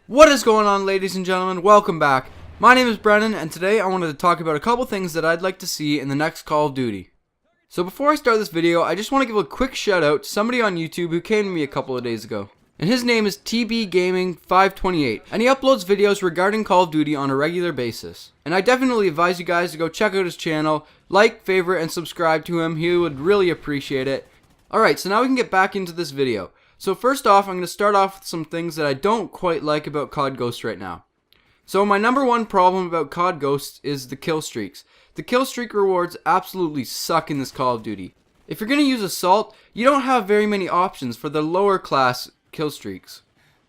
What is going on, ladies and gentlemen? Welcome back. My name is Brennan, and today I wanted to talk about a couple things that I'd like to see in the next Call of Duty. So before I start this video, I just want to give a quick shout out to somebody on YouTube who came to me a couple of days ago. And his name is TBgaming528, and he uploads videos regarding Call of Duty on a regular basis. And I definitely advise you guys to go check out his channel, like, favorite, and subscribe to him. He would really appreciate it. Alright, so now we can get back into this video. So first off, I'm going to start off with some things that I don't quite like about COD Ghosts right now. So my number one problem about COD Ghosts is the Killstreaks. The Killstreak rewards absolutely suck in this Call of Duty. If you're going to use Assault, you don't have very many options for the lower class Killstreaks.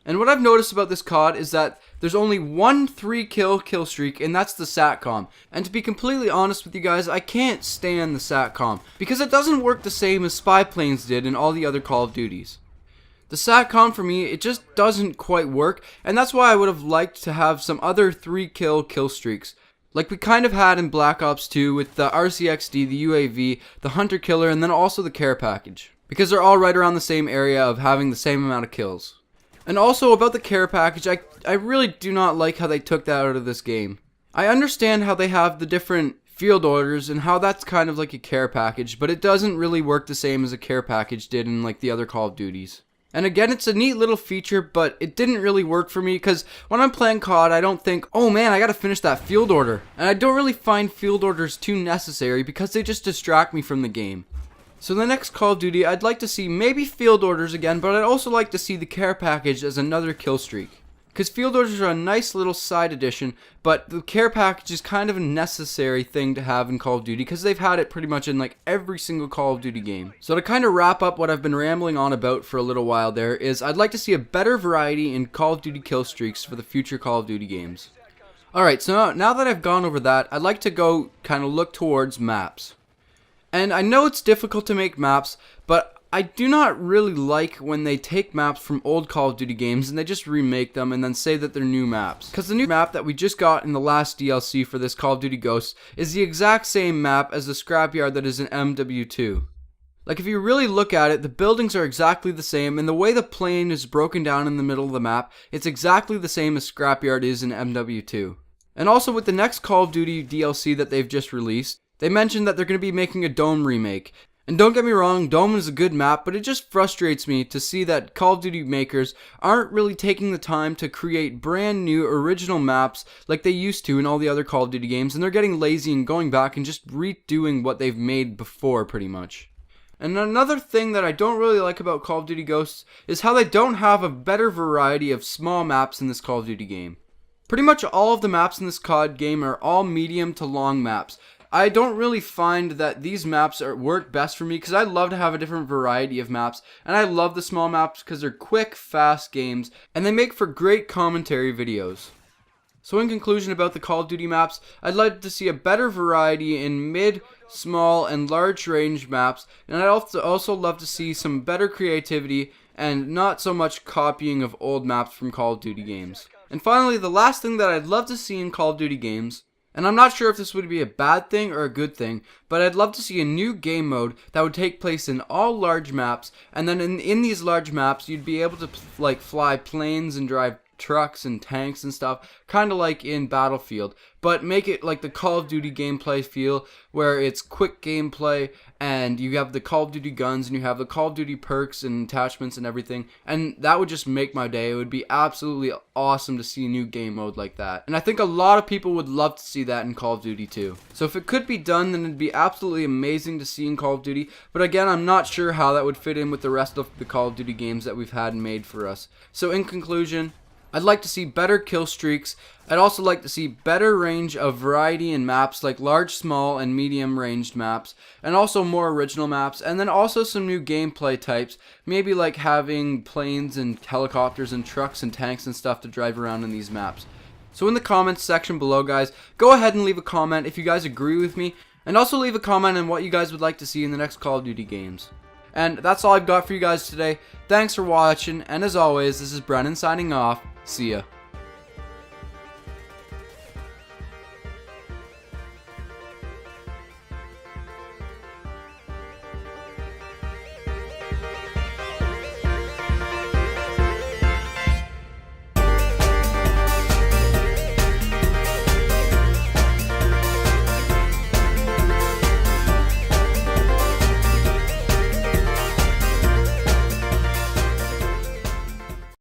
And what I've noticed about this COD is that there's only one 3-kill killstreak, and that's the SATCOM. And to be completely honest with you guys, I can't stand the SATCOM, because it doesn't work the same as spy planes did in all the other Call of Duties. The SATCOM for me, it just doesn't quite work, and that's why I would have liked to have some other 3-kill killstreaks. Like we kind of had in Black Ops 2 with the RCXD, the UAV, the Hunter Killer, and then also the care package. Because they're all right around the same area of having the same amount of kills. And also about the care package, I really do not like how they took that out of this game. I understand how they have the different field orders and how that's kind of like a care package, but it doesn't really work the same as a care package did in like the other Call of Duties. And again, it's a neat little feature, but it didn't really work for me because when I'm playing COD, I don't think, oh man, I gotta finish that field order. And I don't really find field orders too necessary because they just distract me from the game. So the next Call of Duty, I'd like to see maybe field orders again, but I'd also like to see the care package as another kill streak. Because field orders are a nice little side addition, but the care package is kind of a necessary thing to have in Call of Duty because they've had it pretty much in like every single Call of Duty game. So to kind of wrap up what I've been rambling on about for a little while there is I'd like to see a better variety in Call of Duty kill streaks for the future Call of Duty games. Alright, so now that I've gone over that, I'd like to go kind of look towards maps. And I know it's difficult to make maps, but I do not really like when they take maps from old Call of Duty games and they just remake them and then say that they're new maps. Because the new map that we just got in the last DLC for this Call of Duty Ghosts is the exact same map as the scrapyard that is in MW4. Like if you really look at it, the buildings are exactly the same, and the way the plane is broken down in the middle of the map, it's exactly the same as scrapyard is in MW4. And also with the next Call of Duty DLC that they've just released, they mentioned that they're going to be making a Dome remake. And don't get me wrong, Dome is a good map, but it just frustrates me to see that Call of Duty makers aren't really taking the time to create brand new original maps like they used to in all the other Call of Duty games, and they're getting lazy and going back and just redoing what they've made before pretty much. And another thing that I don't really like about Call of Duty Ghosts is how they don't have a better variety of small maps in this Call of Duty game. Pretty much all of the maps in this COD game are all medium to long maps. I don't really find that these maps work best for me because I love to have a different variety of maps, and I love the small maps because they're quick, fast games, and they make for great commentary videos. So in conclusion about the Call of Duty maps, I'd like to see a better variety in mid, small, and large range maps, and I'd also love to see some better creativity and not so much copying of old maps from Call of Duty games. And finally, the last thing that I'd love to see in Call of Duty games, and I'm not sure if this would be a bad thing or a good thing, but I'd love to see a new game mode that would take place in all large maps, and then in these large maps you'd be able to like fly planes and drive trucks and tanks and stuff, kind of like in Battlefield, but make it like the Call of Duty gameplay feel, where it's quick gameplay and you have the Call of Duty guns and you have the Call of Duty perks and attachments and everything, and that would just make my day. It would be absolutely awesome to see a new game mode like that, and I think a lot of people would love to see that in Call of Duty too. So if it could be done, then it'd be absolutely amazing to see in Call of Duty, but again, I'm not sure how that would fit in with the rest of the Call of Duty games that we've had made for us. So in conclusion, I'd like to see better kill streaks. I'd also like to see better range of variety in maps, like large, small, and medium ranged maps, and also more original maps, and then also some new gameplay types, maybe like having planes and helicopters and trucks and tanks and stuff to drive around in these maps. So in the comments section below, guys, go ahead and leave a comment if you guys agree with me, and also leave a comment on what you guys would like to see in the next Call of Duty games. And that's all I've got for you guys today. Thanks for watching, and as always, this is Brennan signing off. See ya.